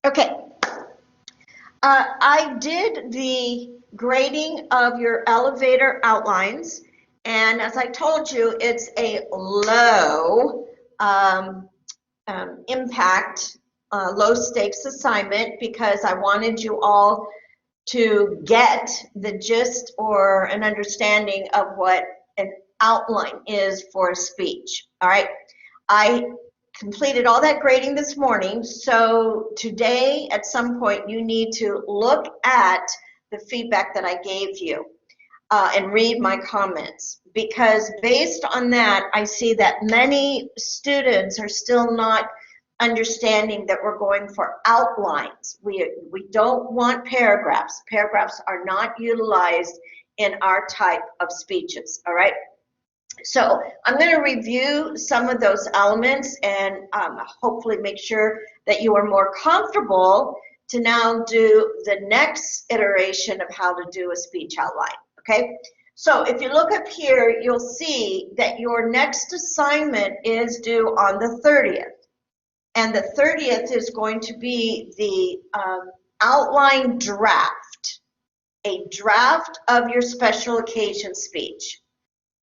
Okay, I did the grading of your elevator outlines, and as I told you, it's a low um, impact, low stakes assignment because I wanted you all to get the gist or an understanding of what an outline is for a speech. All right. I completed all that grading this morning. So today, at some point, you need to look at the feedback that I gave you and read my comments, because based on that, I see that many students are still not understanding that we're going for outlines. We don't want paragraphs. Paragraphs are not utilized in our type of speeches, all right? So I'm going to review some of those elements and hopefully make sure that you are more comfortable to now do the next iteration of how to do a speech outline, okay? So if you look up here, you'll see that your next assignment is due on the 30th. And the 30th is going to be the outline draft, a draft of your special occasion speech.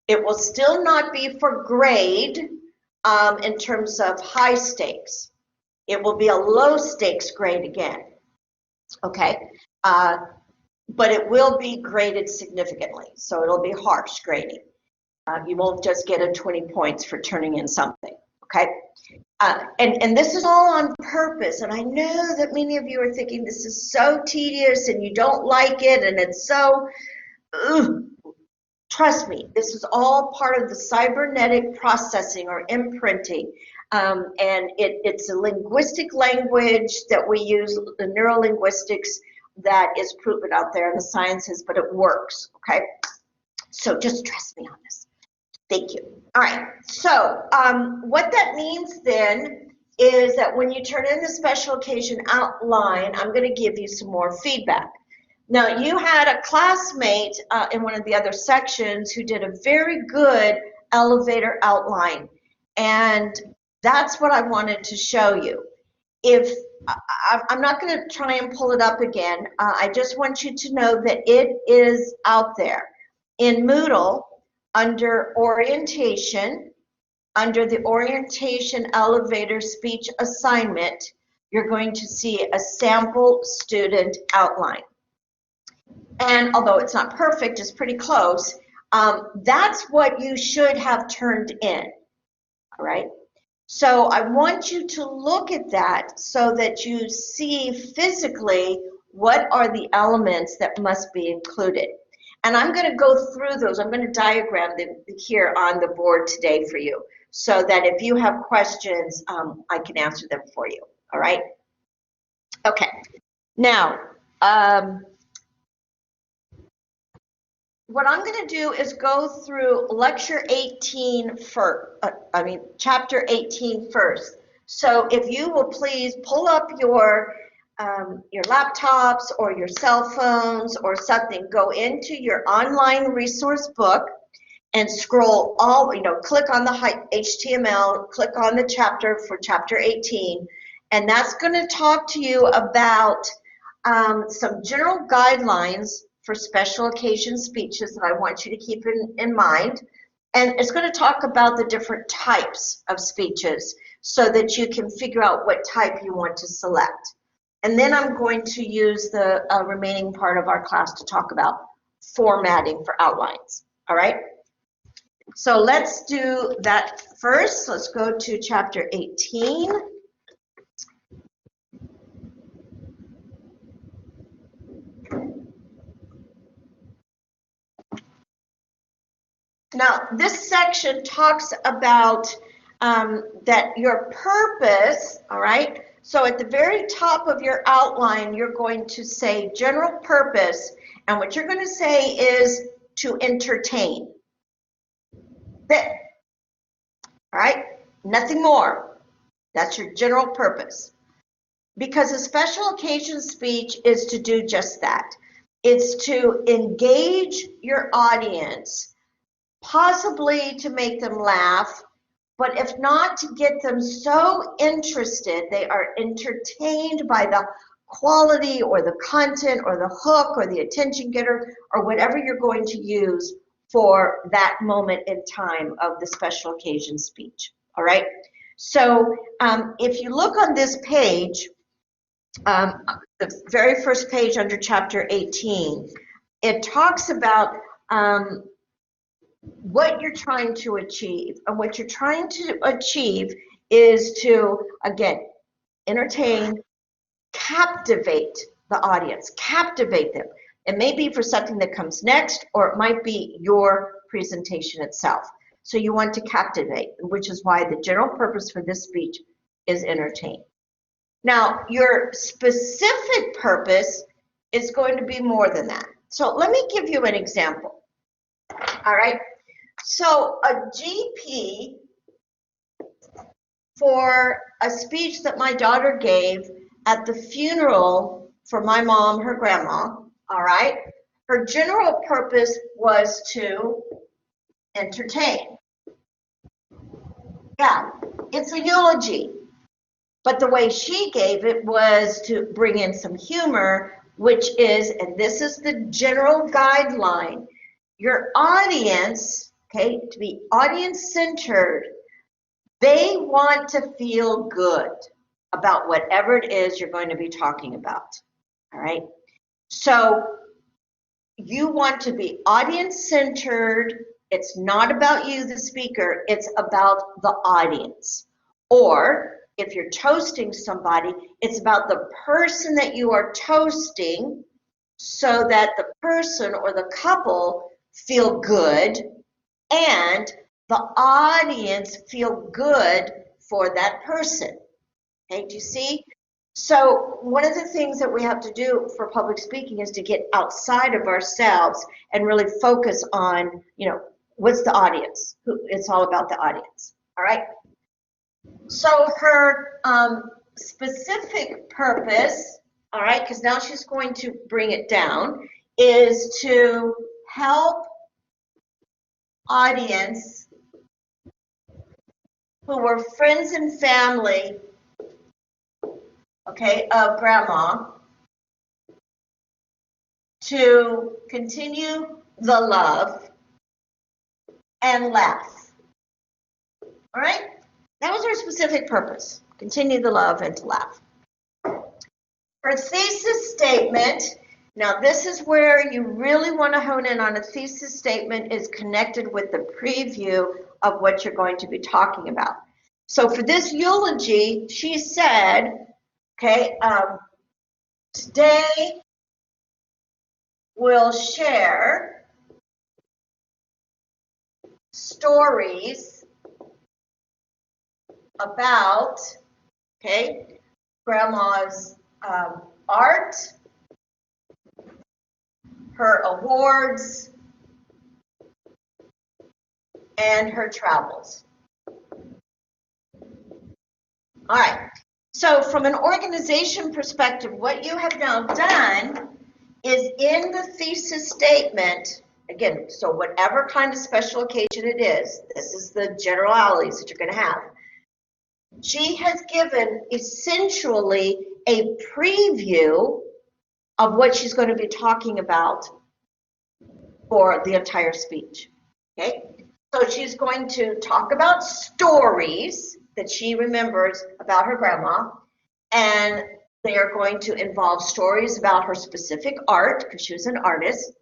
It will still not be for grade in terms of high stakes. It will be a low stakes grade again, okay? But it will be graded significantly, so it'll be harsh grading. You won't just get a 20 points for turning in something, okay? And this is all on purpose, and I know that many of you are thinking this is so tedious and you don't like it and it's so, ugh. Trust me, this is all part of the cybernetic processing or imprinting, and it's a linguistic language that we use, the neurolinguistics that is proven out there in the sciences, but it works, okay? So just trust me on this. Thank you. All right, so what that means then is that when you turn in the special occasion outline, I'm going to give you some more feedback. Now, you had a classmate in one of the other sections who did a very good elevator outline, and that's what I wanted to show you. If I'm not going to try and pull it up again, I just want you to know that it is out there. In Moodle, under orientation, under the orientation elevator speech assignment, you're going to see a sample student outline. And although it's not perfect, it's pretty close. That's what you should have turned in, all right? So I want you to look at that so that you see physically what are the elements that must be included. And I'm going to go through those. I'm going to diagram them here on the board today for you so that if you have questions, I can answer them for you, all right? Okay. Now, what I'm going to do is go through lecture 18 first, chapter 18 first. So if you will please pull up your laptops or your cell phones or something, go into your online resource book and scroll click on the HTML, click on the chapter for chapter 18, and that's going to talk to you about some general guidelines for special occasion speeches that I want you to keep in mind. And it's going to talk about the different types of speeches so that you can figure out what type you want to select. And then I'm going to use the remaining part of our class to talk about formatting for outlines. All right? So let's do that first. Let's go to chapter 18. Now, this section talks about that your purpose, all right? So at the very top of your outline, you're going to say general purpose, and what you're going to say is to entertain. That, all right? Nothing more. That's your general purpose. Because a special occasion speech is to do just that. It's to engage your audience, possibly to make them laugh, but if not, to get them so interested, they are entertained by the quality or the content or the hook or the attention getter or whatever you're going to use for that moment in time of the special occasion speech. All right. So if you look on this page, the very first page under chapter 18, it talks about what you're trying to achieve. And what you're trying to achieve is to, again, entertain, captivate the audience, captivate them. It may be for something that comes next, or it might be your presentation itself. So you want to captivate, which is why the general purpose for this speech is entertain. Now, your specific purpose is going to be more than that. So let me give you an example. All right. So a GP for a speech that my daughter gave at the funeral for my mom, her grandma, all right, her general purpose was to entertain. Yeah, it's a eulogy. But the way she gave it was to bring in some humor, which is, and this is the general guideline, your audience, okay, to be audience-centered, they want to feel good about whatever it is you're going to be talking about, all right? So you want to be audience-centered. It's not about you, the speaker, it's about the audience. Or if you're toasting somebody, it's about the person that you are toasting so that the person or the couple feel good and the audience feel good for that person. Okay, do you see? So one of the things that we have to do for public speaking is to get outside of ourselves and really focus on, you know, what's the audience? It's all about the audience, all right? So her specific purpose, all right, because now she's going to bring it down, is to help audience who were friends and family, okay, of grandma, to continue the love and laugh. All right? That was her specific purpose, continue the love and to laugh. Her thesis statement, now this is where you really want to hone in on a thesis statement, is connected with the preview of what you're going to be talking about. So for this eulogy, she said, okay, today we'll share stories about, okay, grandma's art, her awards, and her travels. All right, so from an organization perspective, what you have now done is in the thesis statement, again, so whatever kind of special occasion it is, this is the generalities that you're going to have. She has given essentially a preview of what she's going to be talking about for the entire speech. Okay, so she's going to talk about stories that she remembers about her grandma, and they are going to involve stories about her specific art, because she was an artist,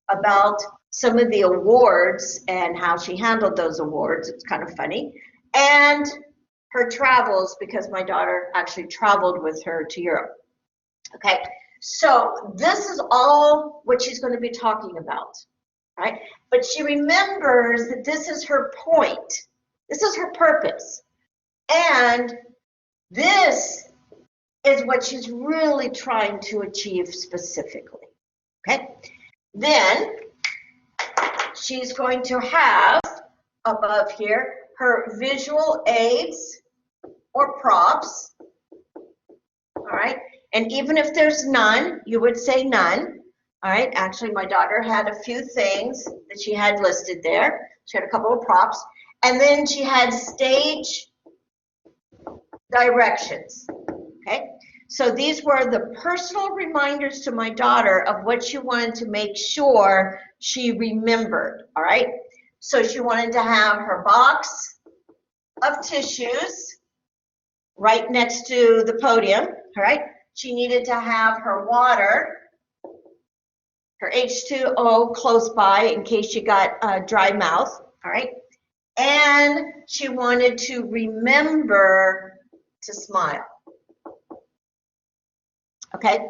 about some of the awards and how she handled those awards. It's kind of funny. And her travels, because my daughter actually traveled with her to Europe. Okay, so this is all what she's going to be talking about, right? But she remembers that this is her point. This is her purpose. And this is what she's really trying to achieve specifically, okay? Then she's going to have above here her visual aids or props, all right? And even if there's none, you would say none, all right? Actually, my daughter had a few things that she had listed there. She had a couple of props. And then she had stage directions, okay? So these were the personal reminders to my daughter of what she wanted to make sure she remembered, all right? So she wanted to have her box of tissues right next to the podium, all right? She needed to have her water, her H2O close by in case she got a dry mouth, all right? And she wanted to remember to smile, okay?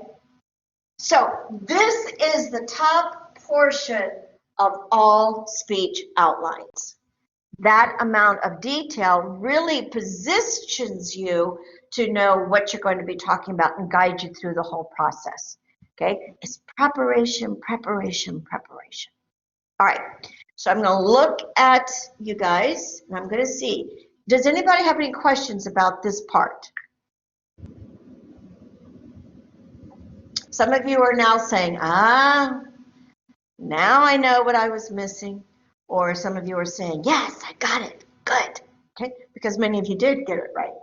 So this is the top portion of all speech outlines. That amount of detail really positions you to know what you're going to be talking about and guide you through the whole process. Okay, it's preparation, preparation, preparation. All right, so I'm going to look at you guys and I'm going to see. Does anybody have any questions about this part? Some of you are now saying, now I know what I was missing. Or some of you are saying, yes, I got it, good. Okay, because many of you did get it right.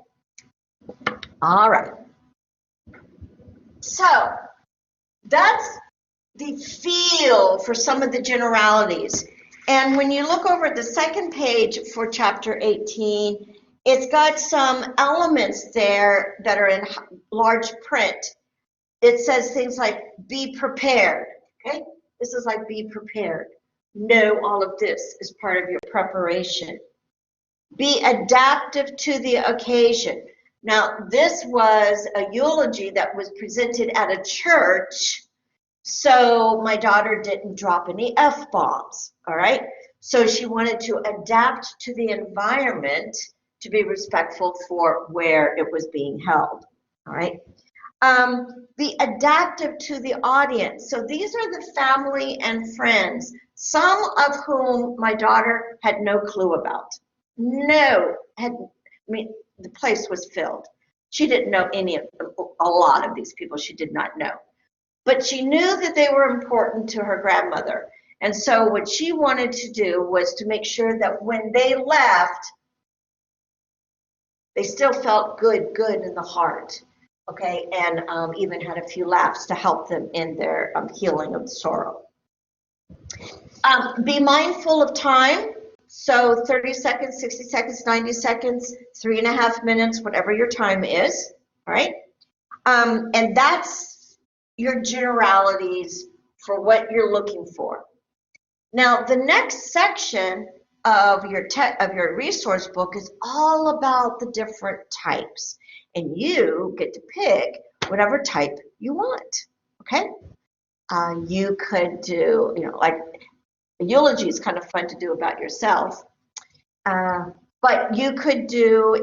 All right. So that's the feel for some of the generalities. And when you look over at the second page for chapter 18, it's got some elements there that are in large print. It says things like, be prepared, okay? This is like, be prepared. Know all of this is part of your preparation. Be adaptive to the occasion. Now, this was a eulogy that was presented at a church, so my daughter didn't drop any F-bombs, all right? So she wanted to adapt to the environment to be respectful for where it was being held, all right? Be adaptive to the audience. So these are the family and friends, some of whom my daughter had no clue about. The place was filled. She didn't know a lot of these people she did not know. But she knew that they were important to her grandmother. And so what she wanted to do was to make sure that when they left, they still felt good in the heart, okay? And even had a few laughs to help them in their healing of sorrow. Be mindful of time. So 30 seconds, 60 seconds, 90 seconds, 3.5 minutes, whatever your time is, all right? And that's your generalities for what you're looking for. Now, the next section of your resource book is all about the different types. And you get to pick whatever type you want, okay? You could do, like, a eulogy is kind of fun to do about yourself. But you could do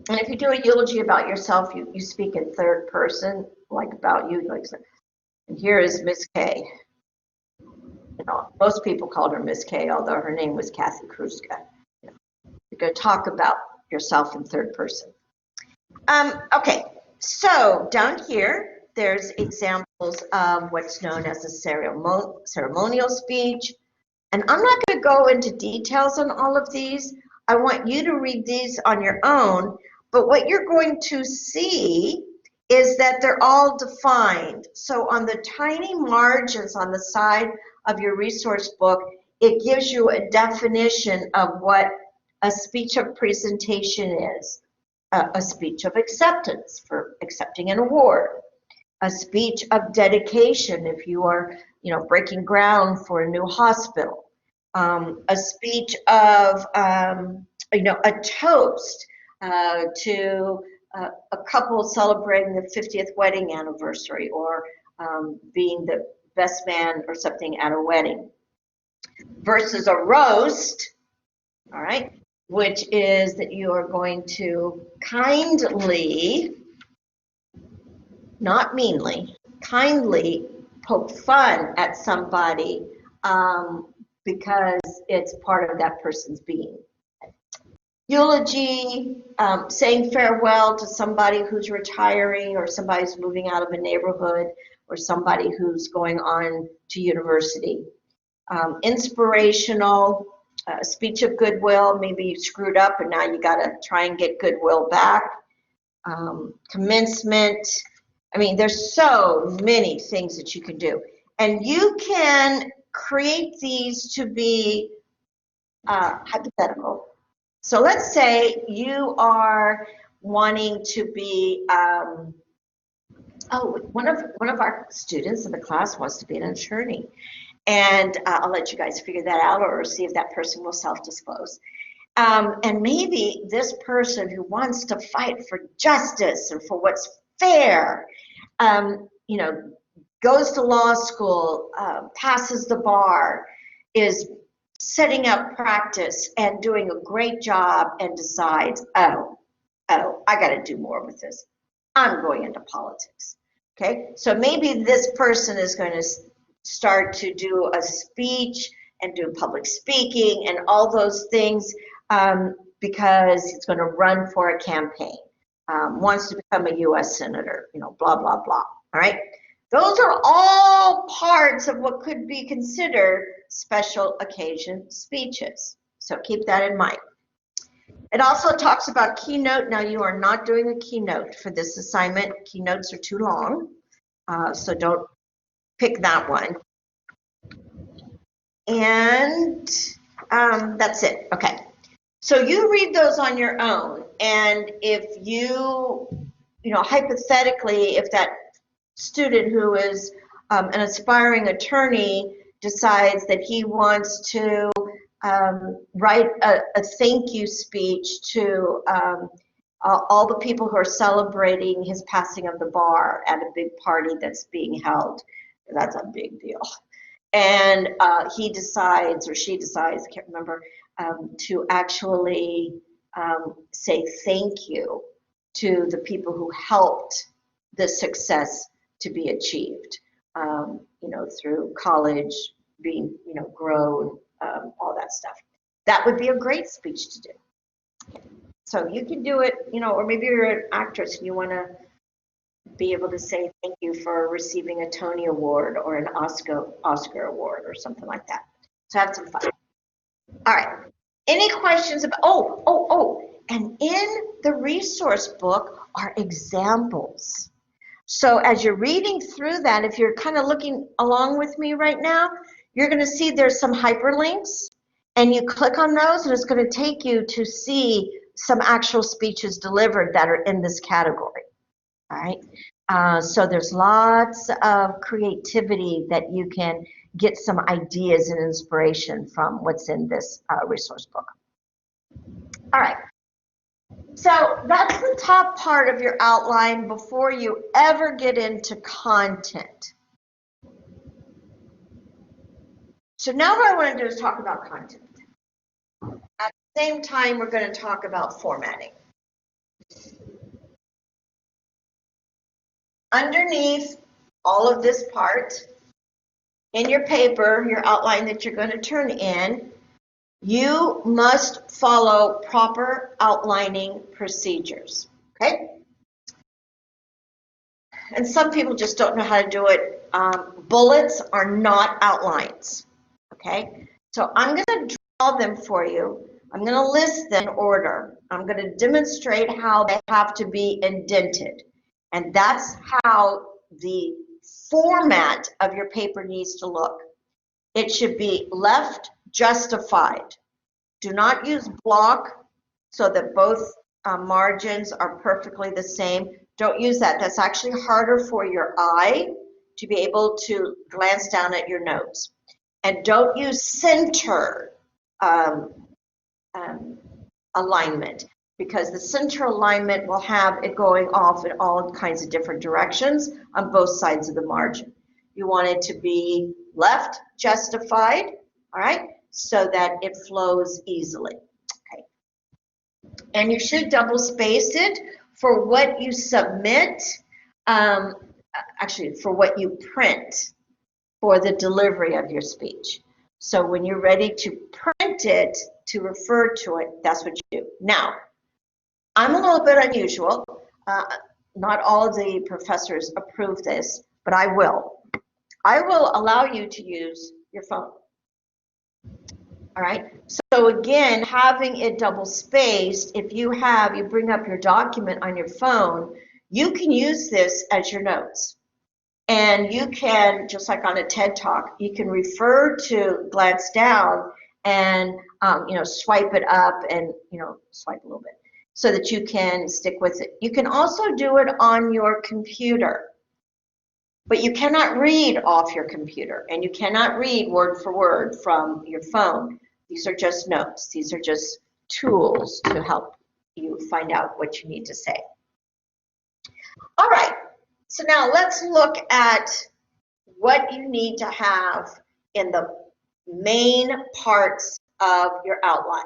and if you do a eulogy about yourself, you speak in third person, like about you, like, and here is Miss K. Most people called her Miss K, although her name was Kathy Kruska. You go talk about yourself in third person. Okay, so down here, there's examples of what's known as a ceremonial speech. And I'm not going to go into details on all of these. I want you to read these on your own. But what you're going to see is that they're all defined. So on the tiny margins on the side of your resource book, it gives you a definition of what a speech of presentation is. A speech of acceptance for accepting an award. A speech of dedication if you are, breaking ground for a new hospital. A speech of, a toast to a couple celebrating the 50th wedding anniversary, or being the best man or something at a wedding. Versus a roast, all right, which is that you are going to kindly, not meanly, kindly poke fun at somebody because it's part of that person's being. Eulogy, saying farewell to somebody who's retiring, or somebody who's moving out of a neighborhood, or somebody who's going on to university. Inspirational, speech of goodwill. Maybe you screwed up and now you got to try and get goodwill back. Commencement. I mean, there's so many things that you can do. And you can create these to be hypothetical. So let's say you are wanting to be, one of our students in the class wants to be an attorney. And I'll let you guys figure that out or see if that person will self-disclose. And maybe this person who wants to fight for justice and for what's fair, you know, goes to law school, passes the bar, is setting up practice and doing a great job and decides, oh, I got to do more with this. I'm going into politics. Okay, so maybe this person is going to start to do a speech and do public speaking and all those things because he's going to run for a campaign, wants to become a U.S. senator, you know, blah, blah, blah. All right, those are all parts of what could be considered special occasion speeches. So keep that in mind. It also talks about keynote. Now you are not doing a keynote for this assignment. Keynotes are too long, so don't pick that one. And that's it. Okay. So you read those on your own. And if you know, hypothetically, if that student who is an aspiring attorney decides that he wants to write a thank you speech to all the people who are celebrating his passing of the bar at a big party that's being held, that's a big deal. And he decides, or she decides, I can't remember, to actually say thank you to the people who helped the success to be achieved, you know, through college, being, you know, grown, all that stuff. That would be a great speech to do. So you can do it, you know, or maybe you're an actress and you want to be able to say thank you for receiving a Tony Award or an Oscar Award or something like that. So have some fun. All right. Any questions about, and in the resource book are examples. So as you're reading through that, if you're kind of looking along with me right now, you're going to see there's some hyperlinks, and you click on those, and it's going to take you to see some actual speeches delivered that are in this category. All right. So there's lots of creativity that you can get some ideas and inspiration from what's in this resource book. All right. So that's the top part of your outline before you ever get into content. So now what I want to do is talk about content. At the same time, we're going to talk about formatting. Underneath all of this part, in your paper, your outline that you're going to turn in, you must follow proper outlining procedures, okay? And some people just don't know how to do it. Bullets are not outlines, okay? So I'm going to draw them for you. I'm going to list them in order. I'm going to demonstrate how they have to be indented. And that's how the format of your paper needs to look. It should be left justified. Do not use block so that both margins are perfectly the same. Don't use that. That's actually harder for your eye to be able to glance down at your notes. And don't use center alignment, because the center alignment will have it going off in all kinds of different directions on both sides of the margin. You want it to be left justified, all right, so that it flows easily. Okay. And you should double space it for what you submit, actually for what you print for the delivery of your speech. So when you're ready to print it, to refer to it, that's what you do. Now, I'm a little bit unusual. Not all of the professors approve this, but I will. I will allow you to use your phone. All right. So So again, having it double spaced, if you bring up your document on your phone, you can use this as your notes. And you can, just like on a TED Talk, you can refer to, glance down, and swipe it up and swipe a little bit so that you can stick with it. You can also do it on your computer, but you cannot read off your computer, and you cannot read word for word from your phone. These are just notes. These are just tools to help you find out what you need to say. All right, so now let's look at what you need to have in the main parts of your outline.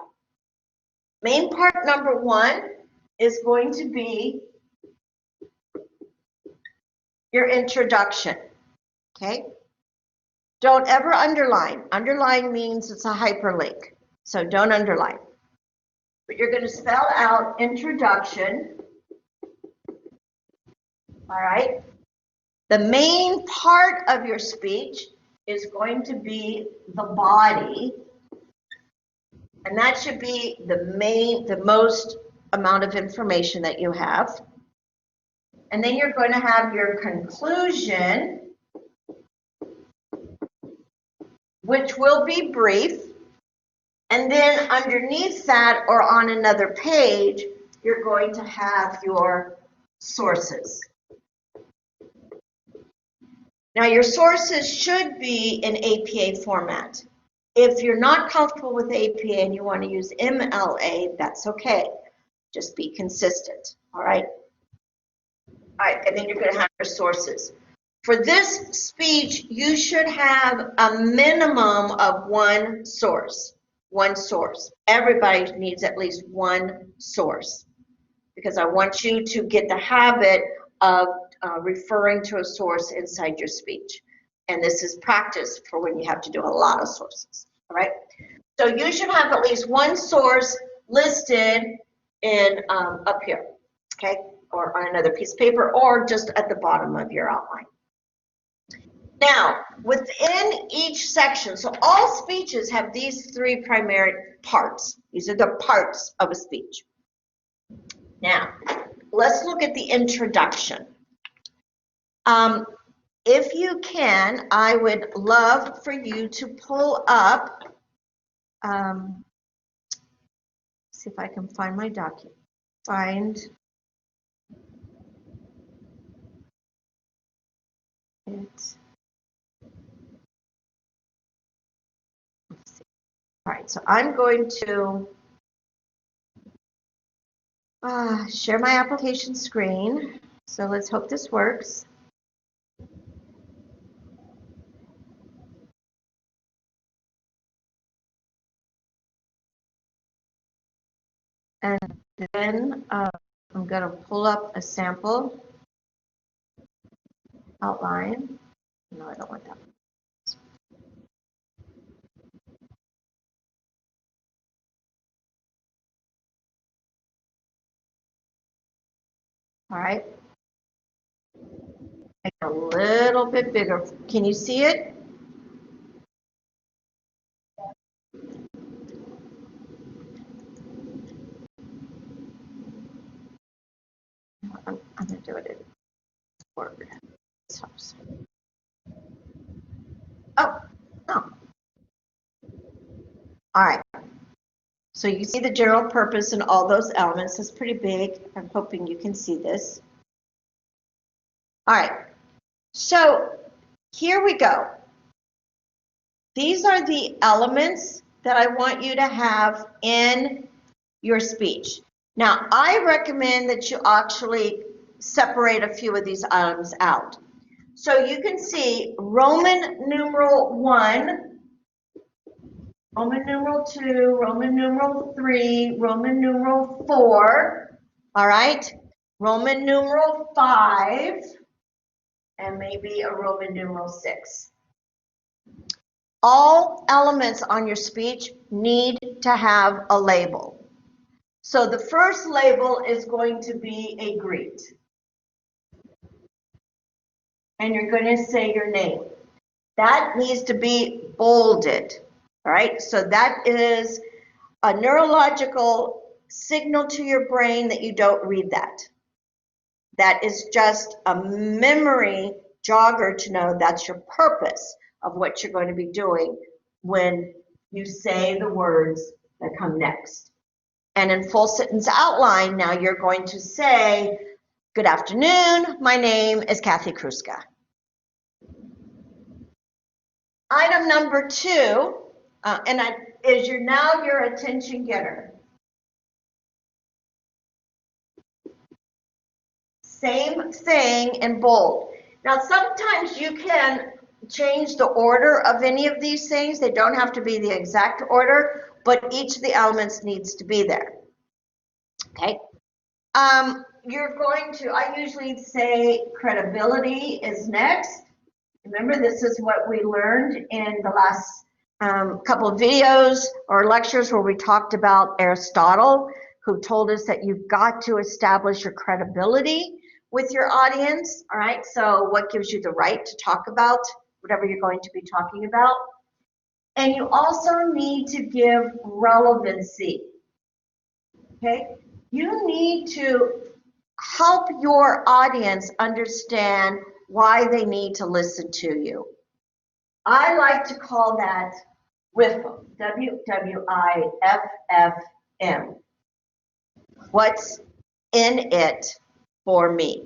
Main part number 1 is going to be your introduction, okay? Don't ever underline. Underline means it's a hyperlink, so don't underline. But you're going to spell out introduction, all right? The main part of your speech is going to be the body, and that should be the most amount of information that you have. And then you're going to have your conclusion, which will be brief. And then underneath that, or on another page, you're going to have your sources. Now, your sources should be in APA format. If you're not comfortable with APA and you want to use MLA, that's okay. Just be consistent, all right? All right, and then you're going to have your sources. For this speech, you should have a minimum of one source. One source. Everybody needs at least one source, because I want you to get the habit of referring to a source inside your speech. And this is practice for when you have to do a lot of sources, all right? So you should have at least one source listed in up here, okay? Or on another piece of paper, or just at the bottom of your outline. Now, within each section, so all speeches have these 3 primary parts. These are the parts of a speech. Now, let's look at the introduction. If you can, I would love for you to pull up, see if I can find my document. Find it. All right, so I'm going to share my application screen. So let's hope this works. And then I'm going to pull up a sample outline. No, I don't want that. All right. Make it a little bit bigger. Can you see it? I'm going to do it in Word. Oh, no. All right. So you see the general purpose and all those elements. It's pretty big. I'm hoping you can see this. All right. So here we go. These are the elements that I want you to have in your speech. Now, I recommend that you actually separate a few of these items out. So you can see Roman numeral 1, Roman numeral 2, Roman numeral 3, Roman numeral 4, all right? Roman numeral 5, and maybe a Roman numeral 6. All elements on your speech need to have a label. So the first label is going to be a greet. And you're going to say your name. That needs to be bolded, all right? So that is a neurological signal to your brain that you don't read that. That is just a memory jogger to know that's your purpose of what you're going to be doing when you say the words that come next. And in full sentence outline, now you're going to say, good afternoon, my name is Kathy Kruska. Item number 2, is now your attention getter. Same thing in bold. Now sometimes you can change the order of any of these things. They don't have to be the exact order, but each of the elements needs to be there. Okay. You're going to, I usually say credibility is next. Remember, this is what we learned in the last couple of videos or lectures where we talked about Aristotle, who told us that you've got to establish your credibility with your audience. All right, so what gives you the right to talk about whatever you're going to be talking about? And you also need to give relevancy. Okay, you need to help your audience understand why they need to listen to you. I like to call that WIFM, W-W-I-F-F-M. What's in it for me?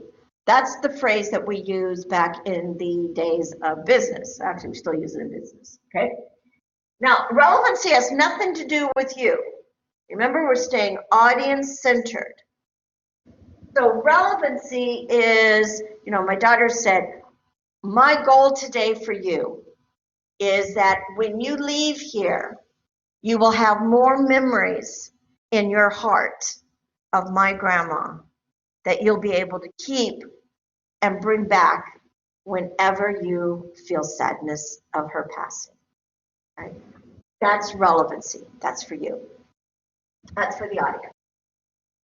That's the phrase that we use back in the days of business. Actually, we still use it in business, okay? Now, relevancy has nothing to do with you. Remember, we're staying audience-centered. So relevancy is, my daughter said, my goal today for you is that when you leave here, you will have more memories in your heart of my grandma that you'll be able to keep and bring back whenever you feel sadness of her passing. Right? That's relevancy. That's for you. That's for the audience.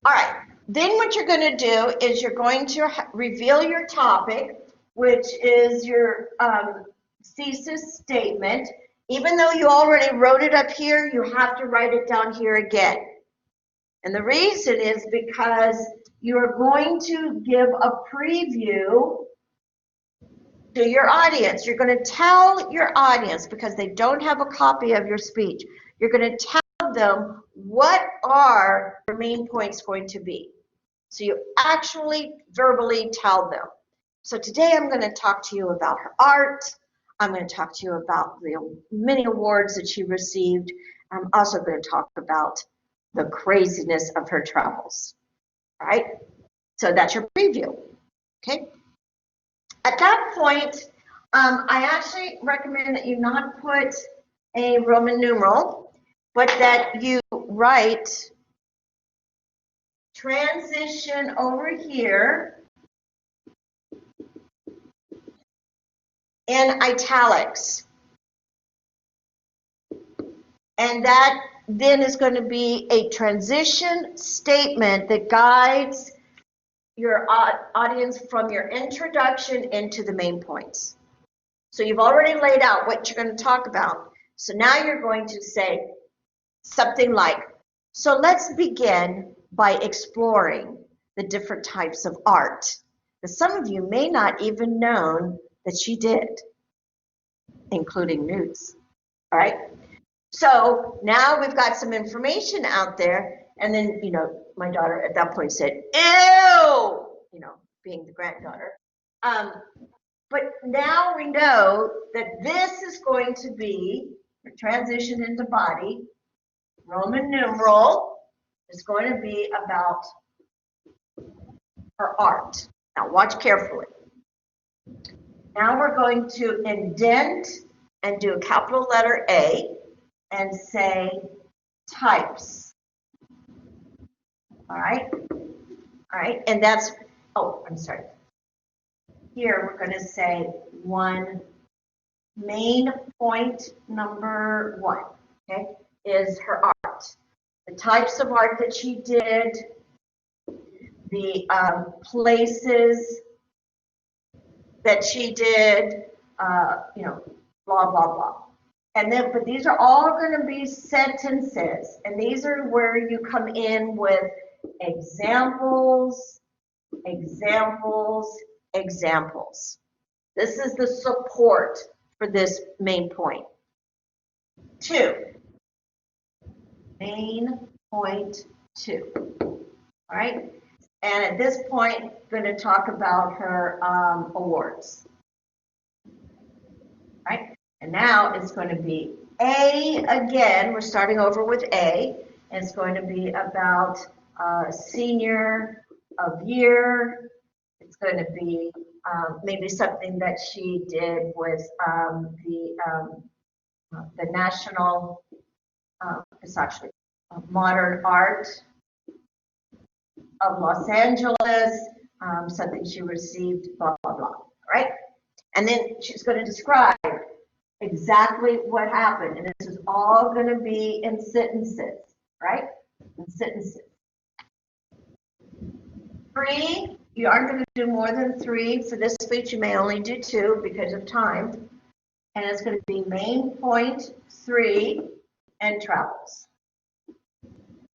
All right. Then what you're going to do is you're going to reveal your topic, which is your thesis statement. Even though you already wrote it up here, you have to write it down here again. And the reason is because you're going to give a preview to your audience. You're going to tell your audience, because they don't have a copy of your speech, you're going to tell them what are your main points going to be. So you actually verbally tell them. So today I'm going to talk to you about her art. I'm going to talk to you about the many awards that she received. I'm also going to talk about the craziness of her travels. All right? So that's your preview. Okay? At that point, I actually recommend that you not put a Roman numeral, but that you write transition over here in italics. And that then is going to be a transition statement that guides your audience from your introduction into the main points. So you've already laid out what you're going to talk about. So now you're going to say something like, so let's begin by exploring the different types of art that some of you may not even known that she did, including nudes. All right? So now we've got some information out there, and then, my daughter at that point said, ew, being the granddaughter. But now we know that this is going to be a transition into body. Roman numeral is going to be about her art. Now watch carefully. Now we're going to indent and do a capital letter A and say types. All right? All right, and that's, I'm sorry. Here we're going to say main point number 1, okay, is her art. The types of art that she did, the places that she did, blah, blah, blah. And then, but these are all going to be sentences, and these are where you come in with examples, examples, examples. This is the support for this main point. 2. Main point 2. All right. And at this point, I'm going to talk about her awards. Right? And now it's going to be A again. We're starting over with A. And it's going to be about senior of year. It's going to be maybe something that she did with the national, it's actually modern art of Los Angeles, something she received, blah, blah, blah, right? And then she's going to describe exactly what happened. And this is all going to be in sentences, right? In sentences. 3, you aren't going to do more than 3. For this speech, you may only do 2 because of time. And it's going to be main point 3 and travels.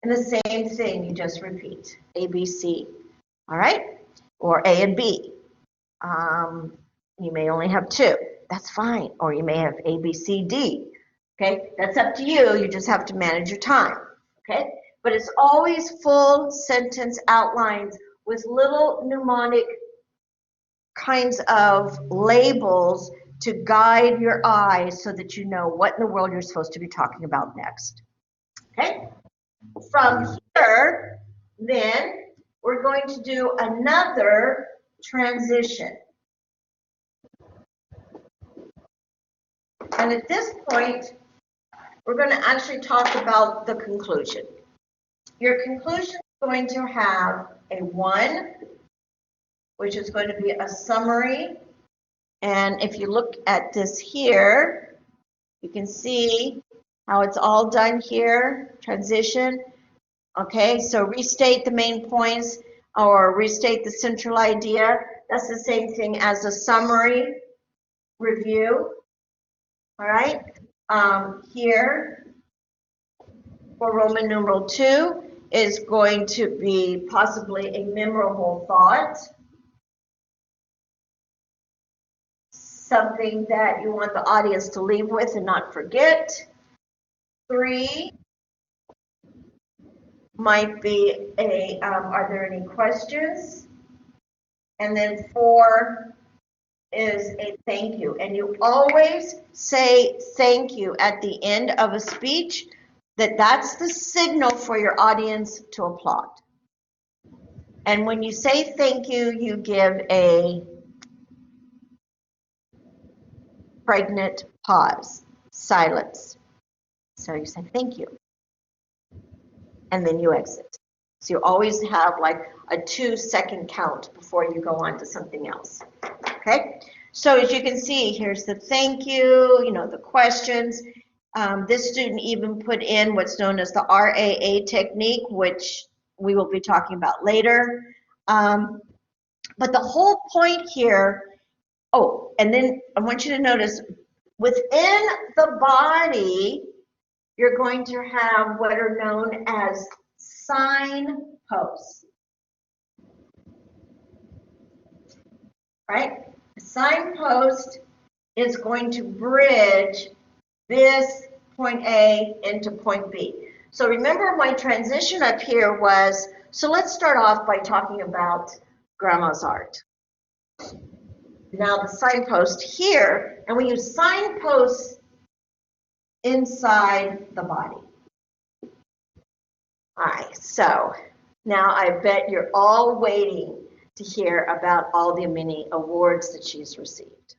And the same thing, you just repeat, A, B, C, all right? Or A and B. You may only have 2, that's fine. Or you may have A, B, C, D, okay? That's up to you, you just have to manage your time, okay? But it's always full sentence outlines with little mnemonic kinds of labels to guide your eyes so that you know what in the world you're supposed to be talking about next, okay? From here, then, we're going to do another transition. And at this point, we're going to actually talk about the conclusion. Your conclusion is going to have a 1, which is going to be a summary. And if you look at this here, you can see how it's all done here, transition. Okay, so restate the main points or restate the central idea. That's the same thing as a summary review. All right, here for Roman numeral 2 is going to be possibly a memorable thought, something that you want the audience to leave with and not forget. 3 might be a, are there any questions? And then 4 is a thank you. And you always say thank you at the end of a speech, that's the signal for your audience to applaud. And when you say thank you, you give a pregnant pause, silence. So you say thank you. And then you exit. So you always have like a 2-second count before you go on to something else. Okay? So as you can see, here's the thank you, the questions. This student even put in what's known as the RAA technique, which we will be talking about later. But the whole point here, and then I want you to notice, within the body, you're going to have what are known as signposts. Right? A signpost is going to bridge this point A into point B. So remember my transition up here was, so let's start off by talking about grandma's art. Now the signpost here, and we use signposts inside the body. All right, so now I bet you're all waiting to hear about all the many awards that she's received.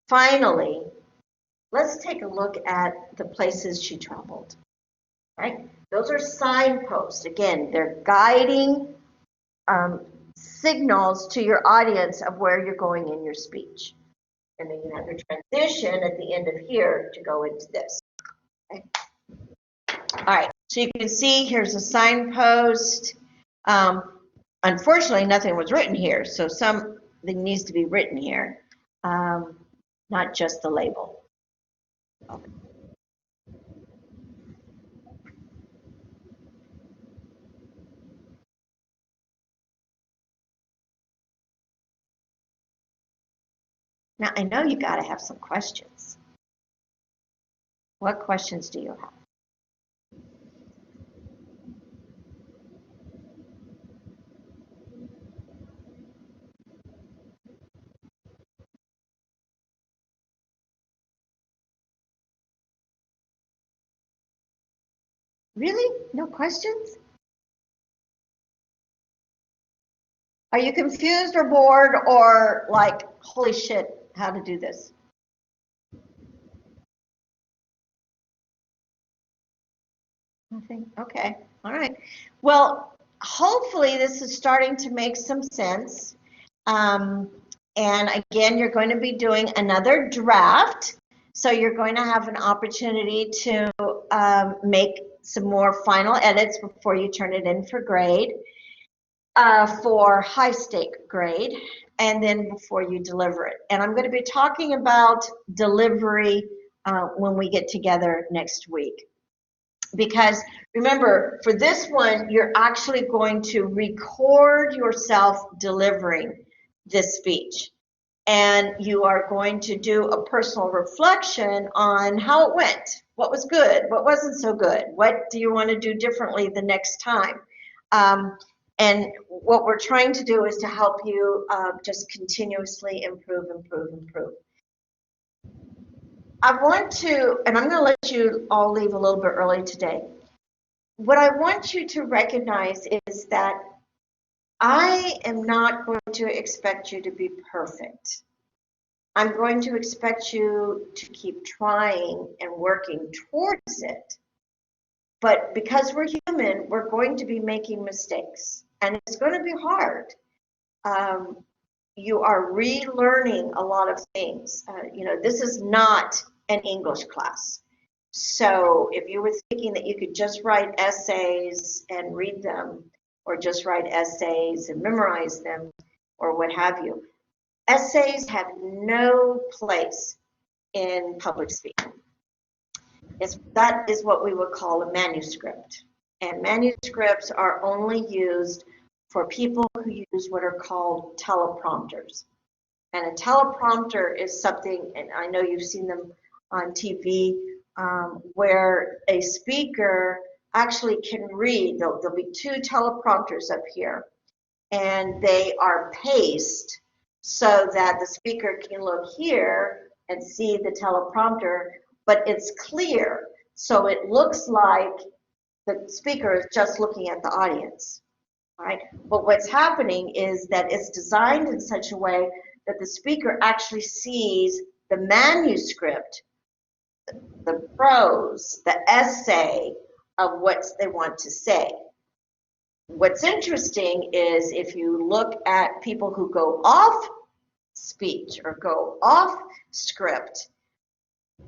Finally, let's take a look at the places she traveled. Right? Those are signposts. Again, they're guiding signals to your audience of where you're going in your speech. And then you have your transition at the end of here to go into this. Okay? All right, so you can see here's a signpost. Unfortunately, nothing was written here, so something needs to be written here. not just the label. Now, I know you got to have some questions. What questions do you have? Really? No questions? Are you confused or bored or like, holy shit, how to do this? Nothing? Okay. All right. Well, hopefully this is starting to make some sense. Um, and again, you're going to be doing another draft. So you're going to have an opportunity to make some more final edits before you turn it in for grade, for high stake grade, and then before you deliver it. And I'm going to be talking about delivery when we get together next week. Because remember, for this one, you're actually going to record yourself delivering this speech. And you are going to do a personal reflection on how it went. What was good? What wasn't so good? What do you want to do differently the next time? And what we're trying to do is to help you just continuously improve, improve, improve. I want to, and I'm going to let you all leave a little bit early today. What I want you to recognize is that I am not going to expect you to be perfect. I'm going to expect you to keep trying and working towards it. But because we're human, we're going to be making mistakes, and it's going to be hard. You are relearning a lot of things. This is not an English class. So if you were thinking that you could just write essays and read them, or just write essays and memorize them, or what have you, essays have no place in public speaking. That is what we would call a manuscript. And manuscripts are only used for people who use what are called teleprompters. And a teleprompter is something, and I know you've seen them on TV, where a speaker actually can read. There'll be two teleprompters up here, and they are paced so that the speaker can look here and see the teleprompter, but it's clear. So it looks like the speaker is just looking at the audience. Right? But what's happening is that it's designed in such a way that the speaker actually sees the manuscript, the prose, the essay of what they want to say. What's interesting is if you look at people who go off speech or go off script,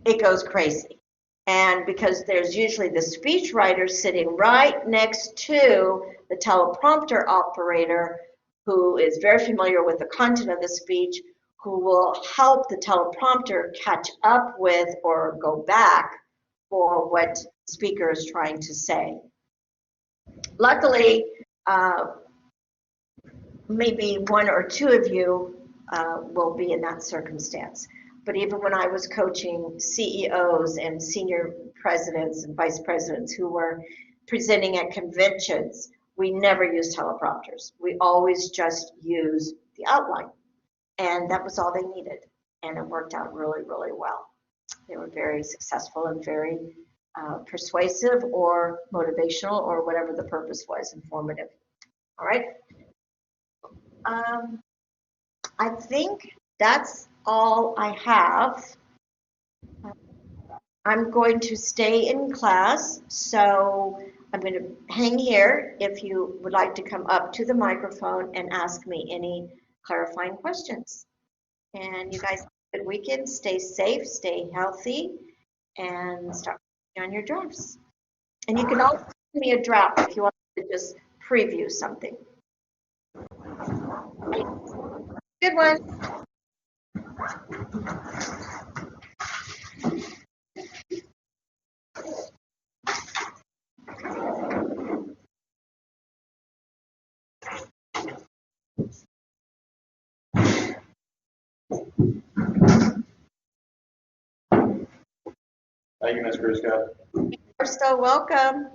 it goes crazy. And because there's usually the speech writer sitting right next to the teleprompter operator who is very familiar with the content of the speech, who will help the teleprompter catch up with or go back for what the speaker is trying to say. Luckily, maybe one or two of you will be in that circumstance. But even when I was coaching CEOs and senior presidents and vice presidents who were presenting at conventions, we never used teleprompters. We always just used the outline. And that was all they needed. And it worked out really, really well. They were very successful and very persuasive or motivational or whatever the purpose was, informative. All right. I think that's all I have. I'm going to stay in class, so I'm going to hang here if you would like to come up to the microphone and ask me any clarifying questions. And you guys have a good weekend. Stay safe, stay healthy, and start on your drafts. And you can also send me a draft if you want to just preview something. Good one. Thank you, Ms. Crusoe. You're so welcome.